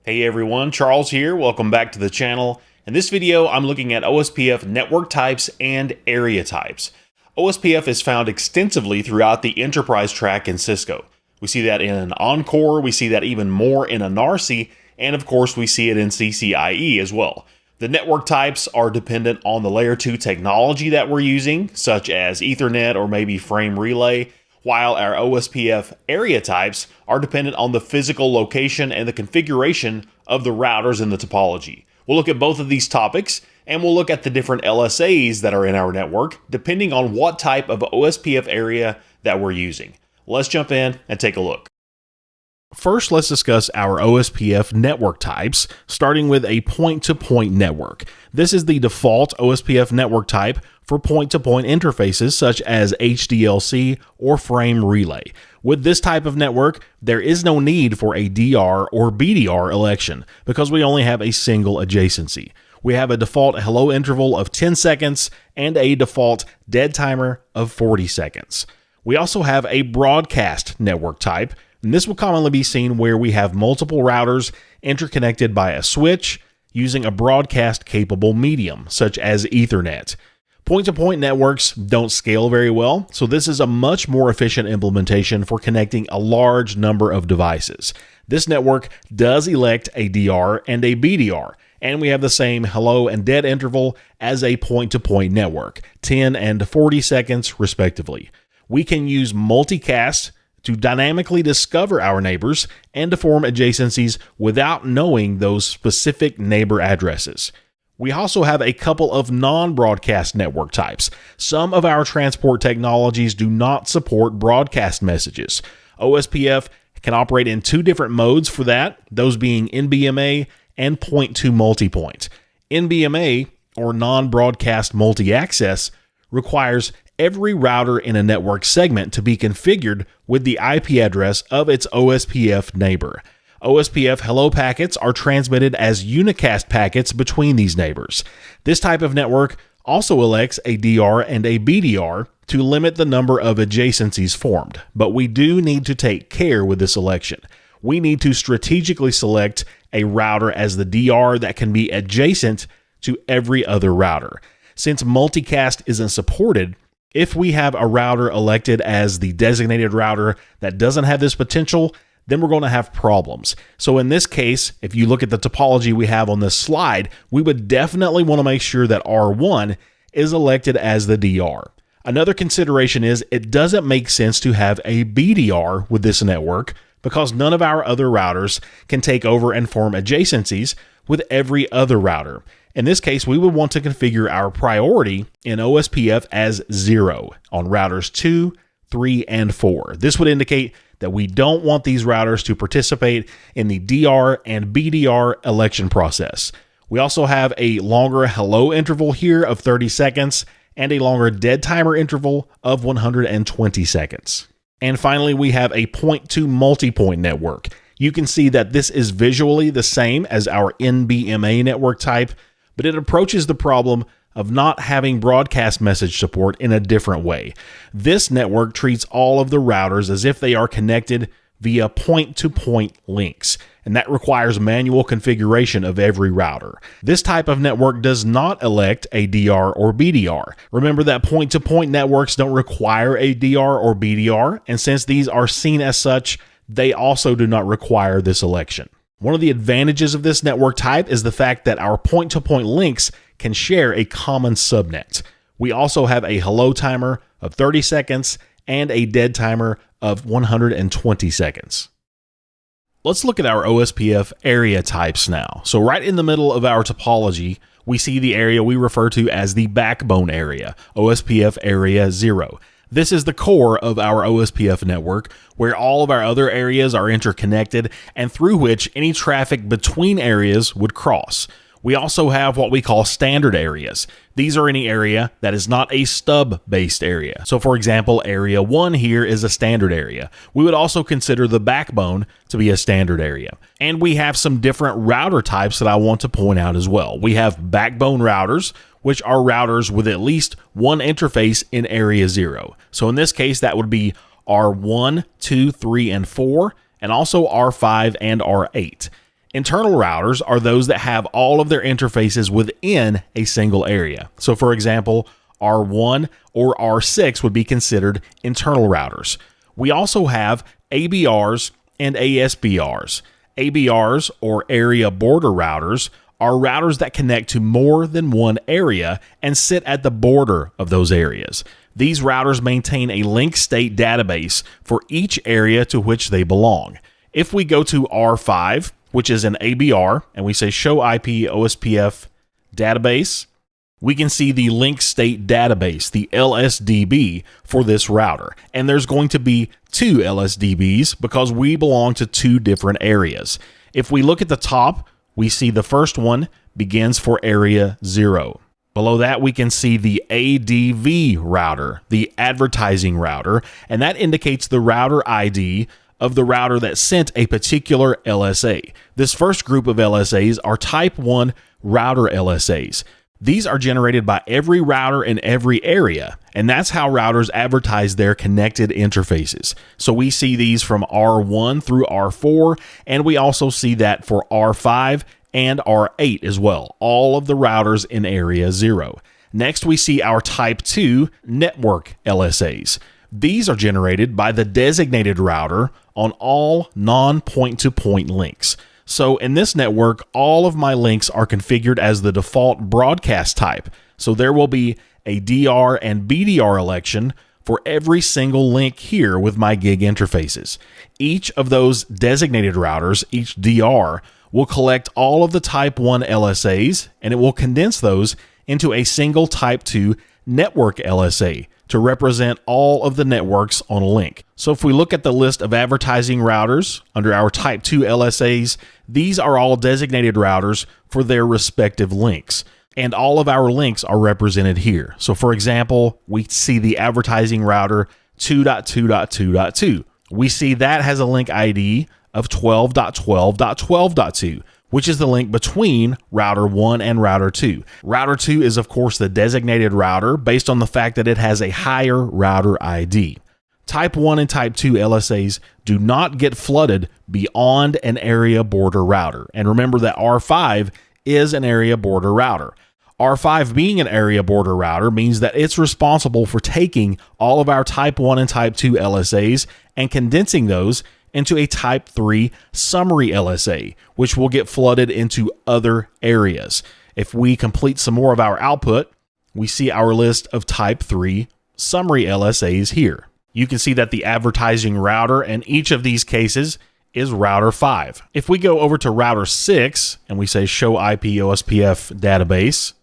Hey everyone, Charles here. Welcome back to the channel. In this video, I'm looking at OSPF network types and area types. OSPF is found extensively throughout the enterprise track in Cisco. We see that in Encore, we see that even more in Anarsi, and of course we see it in CCIE as well. The network types are dependent on the layer 2 technology that we're using, such as Ethernet or maybe frame relay, while our OSPF area types are dependent on the physical location and the configuration of the routers in the topology. We'll look at both of these topics, and we'll look at the different LSAs that are in our network, depending on what type of OSPF area that we're using. Let's jump in and take a look. First, let's discuss our OSPF network types, starting with a point-to-point network. This is the default OSPF network type for point-to-point interfaces such as HDLC or frame relay. With this type of network, there is no need for a DR or BDR election because we only have a single adjacency. We have a default hello interval of 10 seconds and a default dead timer of 40 seconds. We also have a broadcast network type, and this will commonly be seen where we have multiple routers interconnected by a switch using a broadcast-capable medium, such as Ethernet. Point-to-point networks don't scale very well, so this is a much more efficient implementation for connecting a large number of devices. This network does elect a DR and a BDR, and we have the same hello and dead interval as a point-to-point network, 10 and 40 seconds respectively. We can use multicast to dynamically discover our neighbors and to form adjacencies without knowing those specific neighbor addresses. We also have a couple of non-broadcast network types. Some of our transport technologies do not support broadcast messages. OSPF can operate in two different modes for that, those being NBMA and point-to-multipoint. NBMA, or non-broadcast multi-access, requires every router in a network segment to be configured with the IP address of its OSPF neighbor. OSPF hello packets are transmitted as unicast packets between these neighbors. This type of network also elects a DR and a BDR to limit the number of adjacencies formed, but we do need to take care with this selection. We need to strategically select a router as the DR that can be adjacent to every other router. Since multicast isn't supported, if we have a router elected as the designated router that doesn't have this potential, then we're going to have problems. So in this case, if you look at the topology we have on this slide, we would definitely want to make sure that R1 is elected as the DR. Another consideration is it doesn't make sense to have a BDR with this network because none of our other routers can take over and form adjacencies with every other router. In this case, we would want to configure our priority in OSPF as 0 on routers 2, 3, and 4. This would indicate that we don't want these routers to participate in the DR and BDR election process. We also have a longer hello interval here of 30 seconds and a longer dead timer interval of 120 seconds. And finally, we have a point-to-multipoint network. You can see that this is visually the same as our NBMA network type, but it approaches the problem of not having broadcast message support in a different way. This network treats all of the routers as if they are connected via point-to-point links, and that requires manual configuration of every router. This type of network does not elect a DR or BDR. Remember that point-to-point networks don't require a DR or BDR, and since these are seen as such, they also do not require this election. One of the advantages of this network type is the fact that our point-to-point links can share a common subnet. We also have a hello timer of 30 seconds and a dead timer of 120 seconds. Let's look at our OSPF area types now. So right in the middle of our topology, we see the area we refer to as the backbone area, OSPF area 0. This is the core of our OSPF network, where all of our other areas are interconnected and through which any traffic between areas would cross. We also have what we call standard areas. These are any area that is not a stub-based area. So for example, area 1 here is a standard area. We would also consider the backbone to be a standard area. And we have some different router types that I want to point out as well. We have backbone routers, which are routers with at least one interface in area 0. So in this case, that would be R1, 2, 3, and 4, and also R5 and R8. Internal routers are those that have all of their interfaces within a single area. So for example, R1 or R6 would be considered internal routers. We also have ABRs and ASBRs. ABRs, or area border routers, are routers that connect to more than one area and sit at the border of those areas. These routers maintain a link state database for each area to which they belong. If we go to R5, which is an ABR, and we say show IP OSPF database, we can see the link state database, the LSDB, for this router. And there's going to be two LSDBs because we belong to two different areas. If we look at the top, we see the first one begins for area 0. Below that, we can see the ADV router, the advertising router, and that indicates the router ID of the router that sent a particular LSA. This first group of LSAs are type 1 router LSAs. These are generated by every router in every area, and that's how routers advertise their connected interfaces. So we see these from R1 through R4, and we also see that for R5 and R8 as well, all of the routers in area 0. Next, we see our type 2 network LSAs. These are generated by the designated router on all non-point-to-point links. So in this network, all of my links are configured as the default broadcast type. So there will be a DR and BDR election for every single link here with my gig interfaces. Each of those designated routers, each DR, will collect all of the type 1 LSAs, and it will condense those into a single type 2 network LSA to represent all of the networks on a link. So if we look at the list of advertising routers under our type 2 LSAs, these are all designated routers for their respective links. And all of our links are represented here. So for example, we see the advertising router 2.2.2.2. We see that has a link ID of 12.12.12.2, which is the link between router 1 and router 2. Router 2 is, of course, the designated router based on the fact that it has a higher router ID. Type 1 and Type 2 LSAs do not get flooded beyond an area border router. And remember that R5 is an area border router. R5 being an area border router means that it's responsible for taking all of our Type 1 and Type 2 LSAs and condensing those into a Type 3 summary LSA, which will get flooded into other areas. If we complete some more of our output, we see our list of Type 3 summary LSAs here. You can see that the advertising router in each of these cases is router 5. If we go over to router 6 and we say show IP OSPF database,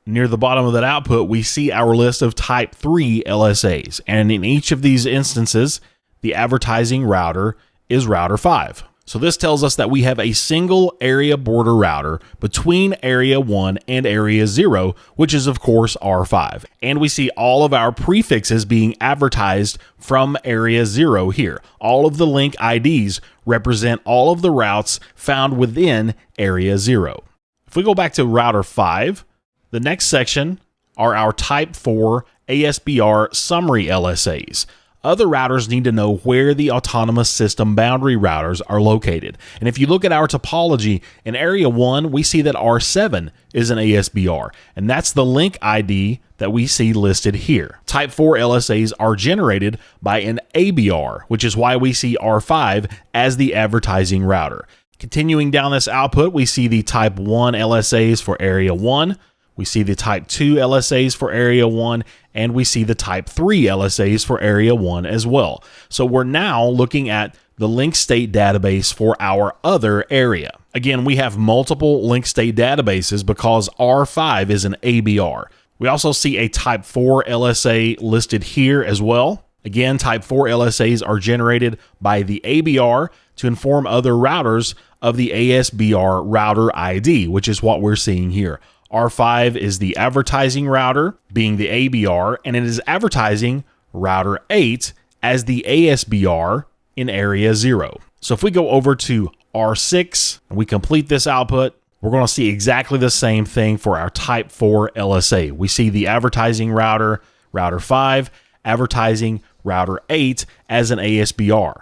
near the bottom of that output, we see our list of Type 3 LSAs. And in each of these instances, the advertising router is router 5. So this tells us that we have a single area border router between area 1 and area 0, which is of course R5. And we see all of our prefixes being advertised from area 0 here. All of the link IDs represent all of the routes found within area 0. If we go back to router 5, the next section are our Type 4 ASBR summary LSAs. Other routers need to know where the autonomous system boundary routers are located. And if you look at our topology, in Area 1, we see that R7 is an ASBR, and that's the link ID that we see listed here. Type 4 LSAs are generated by an ABR, which is why we see R5 as the advertising router. Continuing down this output, we see the Type 1 LSAs for Area 1, we see the Type 2 LSAs for Area 1, and we see the Type 3 LSAs for Area 1 as well. So we're now looking at the link state database for our other area. Again, we have multiple link state databases because R5 is an ABR. We also see a Type 4 LSA listed here as well. Again, Type 4 LSAs are generated by the ABR to inform other routers of the ASBR router ID, which is what we're seeing here. R5 is the advertising router, being the ABR, and it is advertising router 8 as the ASBR in Area 0. So if we go over to R6 and we complete this output, we're going to see exactly the same thing for our Type 4 LSA. We see the advertising router, router 5, advertising router 8 as an ASBR.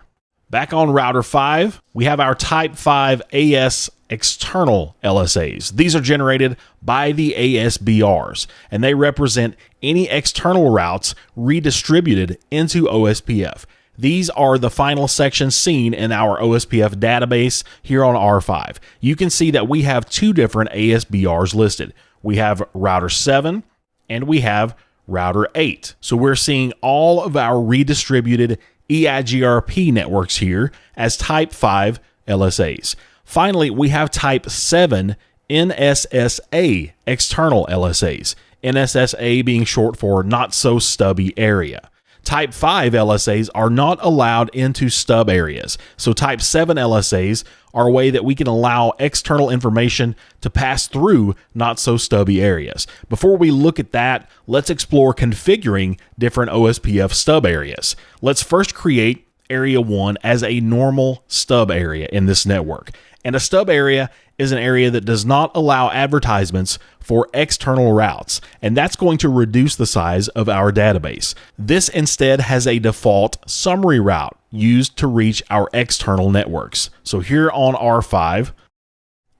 Back on router 5, we have our Type 5 AS external LSAs. These are generated by the ASBRs, and they represent any external routes redistributed into OSPF. These are the final sections seen in our OSPF database here on R5. You can see that we have two different ASBRs listed. We have router 7 and we have router 8. So we're seeing all of our redistributed EIGRP networks here as Type 5 LSAs. Finally, we have Type 7 NSSA external LSAs, NSSA being short for Not So Stubby Area. Type 5 LSAs are not allowed into stub areas, so Type 7 LSAs are a way that we can allow external information to pass through not so stubby areas. Before we look at that, let's explore configuring different OSPF stub areas. Let's first create Area 1 as a normal stub area in this network. And a stub area is an area that does not allow advertisements for external routes, and that's going to reduce the size of our database. This instead has a default summary route used to reach our external networks. So here on R5,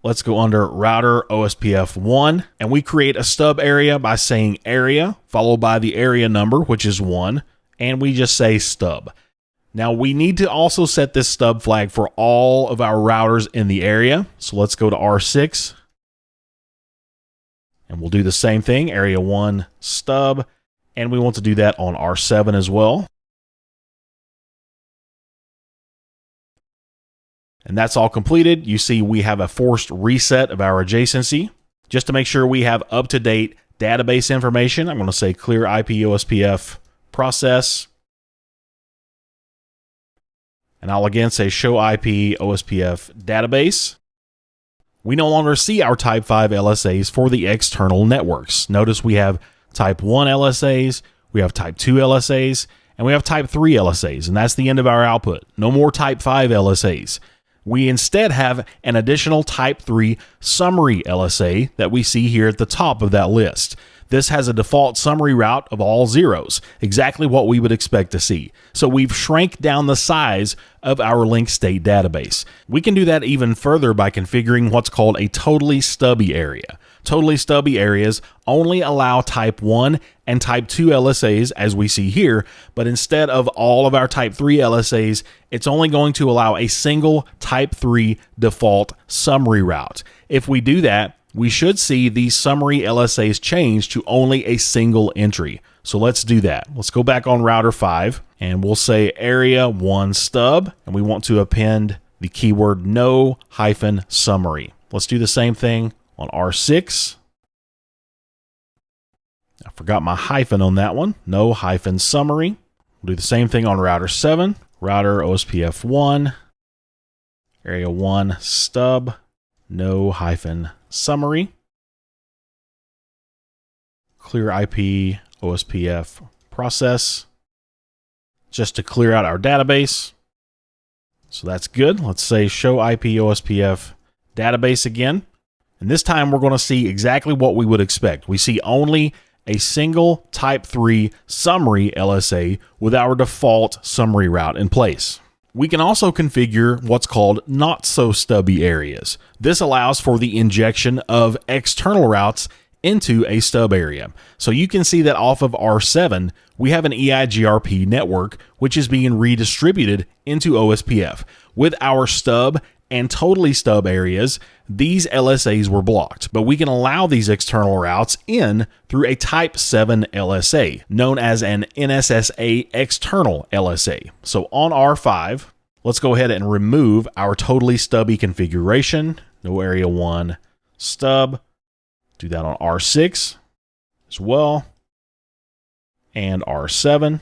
let's go under router OSPF 1, and we create a stub area by saying area, followed by the area number, which is 1, and we just say stub. Now we need to also set this stub flag for all of our routers in the area. So let's go to R6 and we'll do the same thing, area 1 stub, and we want to do that on R7 as well. And that's all completed. You see we have a forced reset of our adjacency. Just to make sure we have up-to-date database information, I'm going to say clear IP OSPF process. And I'll again say show IP OSPF database. We no longer see our Type 5 LSAs for the external networks. Notice we have Type 1 LSAs, we have Type 2 LSAs, and we have Type 3 LSAs, and that's the end of our output. No more Type 5 LSAs. We instead have an additional Type 3 summary LSA that we see here at the top of that list. This has a default summary route of all zeros, exactly what we would expect to see. So we've shrank down the size of our link state database. We can do that even further by configuring what's called a totally stubby area. Totally stubby areas only allow Type 1 and Type 2 LSAs, as we see here, but instead of all of our Type 3 LSAs, it's only going to allow a single Type 3 default summary route. If we do that, we should see these summary LSAs change to only a single entry. So let's do that. Let's go back on router 5 and we'll say area 1 stub, and we want to append the keyword no-summary. Let's do the same thing on R6. I forgot my hyphen on that one. No-summary. We'll do the same thing on router 7. Router OSPF 1, area 1 stub, no-summary. Clear IP OSPF process, just to clear out our database. So that's good. Let's say show IP OSPF database again. And this time we're going to see exactly what we would expect. We see only a single Type 3 summary LSA with our default summary route in place. We can also configure what's called not so stubby areas. This allows for the injection of external routes into a stub area. So you can see that off of R7, we have an EIGRP network which is being redistributed into OSPF. With our stub and totally stub areas, these LSAs were blocked, but we can allow these external routes in through a Type 7 LSA, known as an NSSA external LSA. So on R5, let's go ahead and remove our totally stubby configuration. No area 1 stub. Do that on R6 as well, and R7.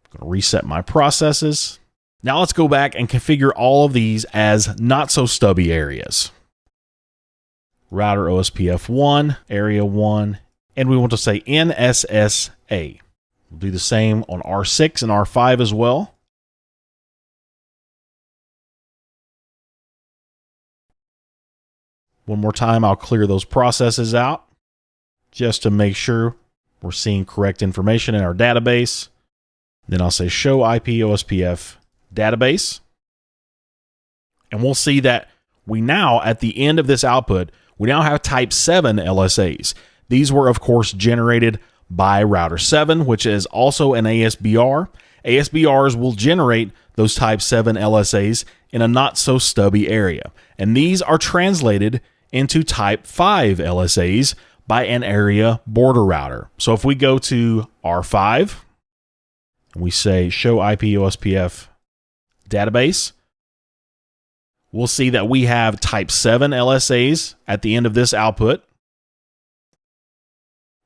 I'm going to reset my processes. Now let's go back and configure all of these as not so stubby areas. Router OSPF 1, area 1, and we want to say NSSA. We'll do the same on R6 and R5 as well. One more time, I'll clear those processes out. just to make sure we're seeing correct information in our database. Then I'll say show IP OSPF database. And we'll see that we now, at the end of this output, we now have type 7 LSAs. These were, of course, generated by router 7, which is also an ASBR. ASBRs will generate those type 7 LSAs in a not so stubby area. And these are translated into type 5 LSAs by an area border router. So if we go to R5, and we say show IP OSPF database, we'll see that we have type 7 LSAs at the end of this output.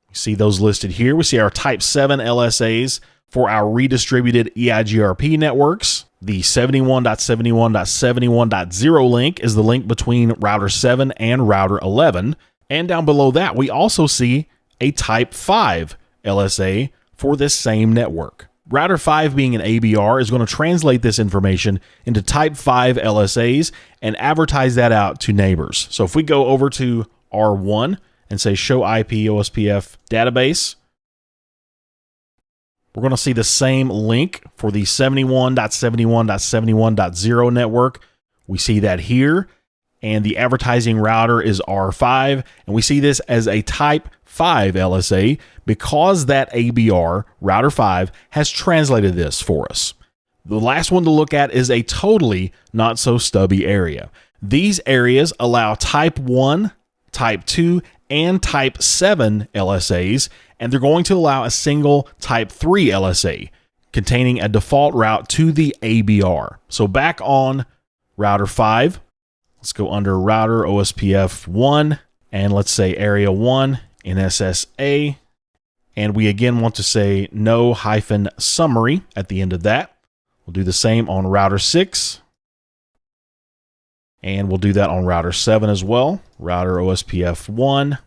We see those listed here. We see our type 7 LSAs for our redistributed EIGRP networks. The 71.71.71.0 link is the link between router 7 and router 11. And down below that, we also see a type 5 LSA for this same network. Router 5, being an ABR, is going to translate this information into type 5 LSAs and advertise that out to neighbors. So if we go over to R1 and say show IP OSPF database, we're going to see the same link for the 71.71.71.0 network. We see that here, and the advertising router is R5, and we see this as a type 5 LSA because that ABR, router 5, has translated this for us. The last one to look at is a totally not so stubby area. These areas allow type 1, type 2, and type 7 LSAs, and they're going to allow a single type 3 LSA containing a default route to the ABR. So back on router 5, let's go under router OSPF 1, and let's say area 1 NSSA, and we again want to say no-summary at the end of that. We'll do the same on router 6, and we'll do that on router 7 as well. Router OSPF 1,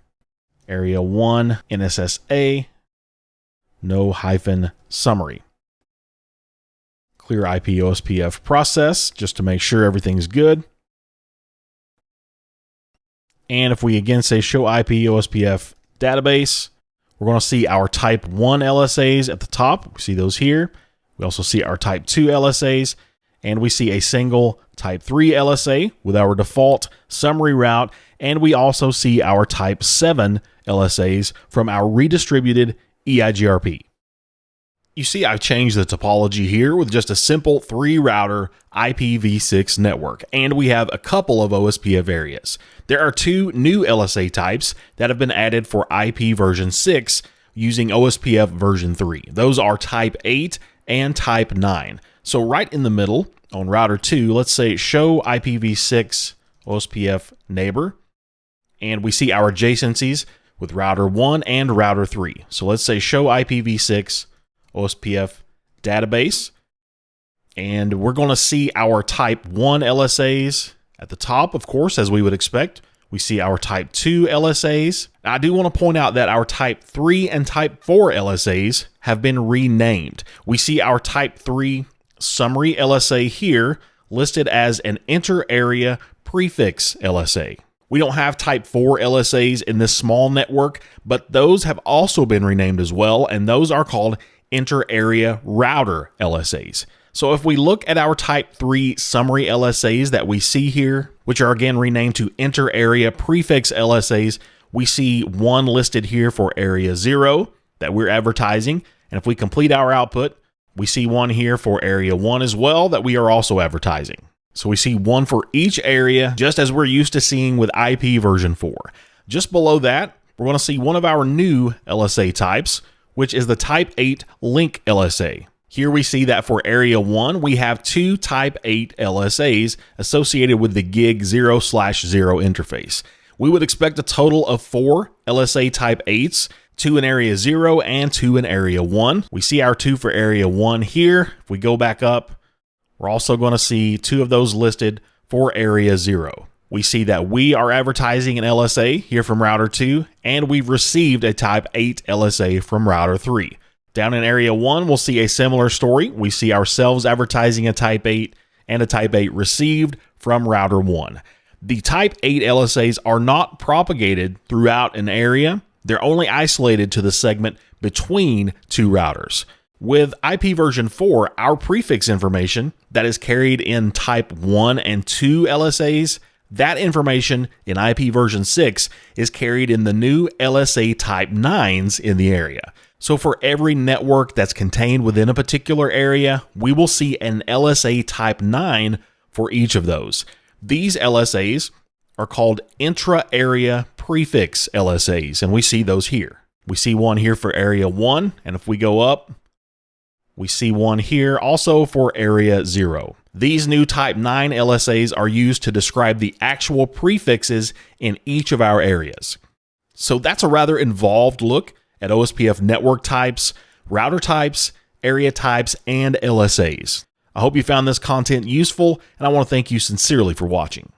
area 1 NSSA, no-summary. Clear IP OSPF process just to make sure everything's good. And if we again say show IP OSPF database, we're going to see our type 1 LSAs at the top. We see those here. We also see our type 2 LSAs, and we see a single type 3 LSA with our default summary route, and we also see our type 7 LSAs from our redistributed EIGRP. You see I've changed the topology here with just a simple 3-router IPv6 network, and we have a couple of OSPF areas. There are 2 new LSA types that have been added for IP version 6 using OSPF version 3. Those are type 8 and type 9. So right in the middle on router 2, let's say show IPv6 OSPF neighbor, and we see our adjacencies with router 1 and router 3. So let's say show IPv6 OSPF database, and we're going to see our type 1 LSAs at the top, of course, as we would expect. We see our type 2 LSAs. Now, I do want to point out that our type 3 and type 4 LSAs have been renamed. We see our type 3 summary LSA here listed as an inter-area prefix LSA. We don't have type 4 LSAs in this small network, but those have also been renamed as well, and those are called inter-area router LSAs. So if we look at our type 3 summary LSAs that we see here, which are again renamed to inter-area prefix LSAs, we see one listed here for area 0 that we're advertising. And if we complete our output, we see one here for area 1 as well that we are also advertising. So we see one for each area, just as we're used to seeing with IP version 4. Just below that, we're going to see one of our new LSA types, which is the type 8 link LSA. Here we see that for area 1, we have 2 type 8 LSAs associated with the gig 0/0 interface. We would expect a total of 4 LSA type 8s, 2 in area 0 and 2 in area 1. We see our 2 for area 1 here. If we go back up, we're also going to see 2 of those listed for area 0. We see that we are advertising an LSA here from router 2, and we've received a type 8 LSA from router 3. Down in area 1, we'll see a similar story. We see ourselves advertising a type 8 and a type 8 received from router 1. The type 8 LSAs are not propagated throughout an area. They're only isolated to the segment between two routers. With IP version 4, our prefix information that is carried in type 1 and 2 LSAs, that information in IP version 6 is carried in the new LSA type 9s in the area. So for every network that's contained within a particular area, we will see an LSA type 9 for each of those. These LSAs are called intra-area prefix LSAs, and we see those here. We see one here for area 1, and if we go up, we see one here also for area 0. These new type 9 LSAs are used to describe the actual prefixes in each of our areas. So that's a rather involved look at OSPF network types, router types, area types, and LSAs. I hope you found this content useful, and I want to thank you sincerely for watching.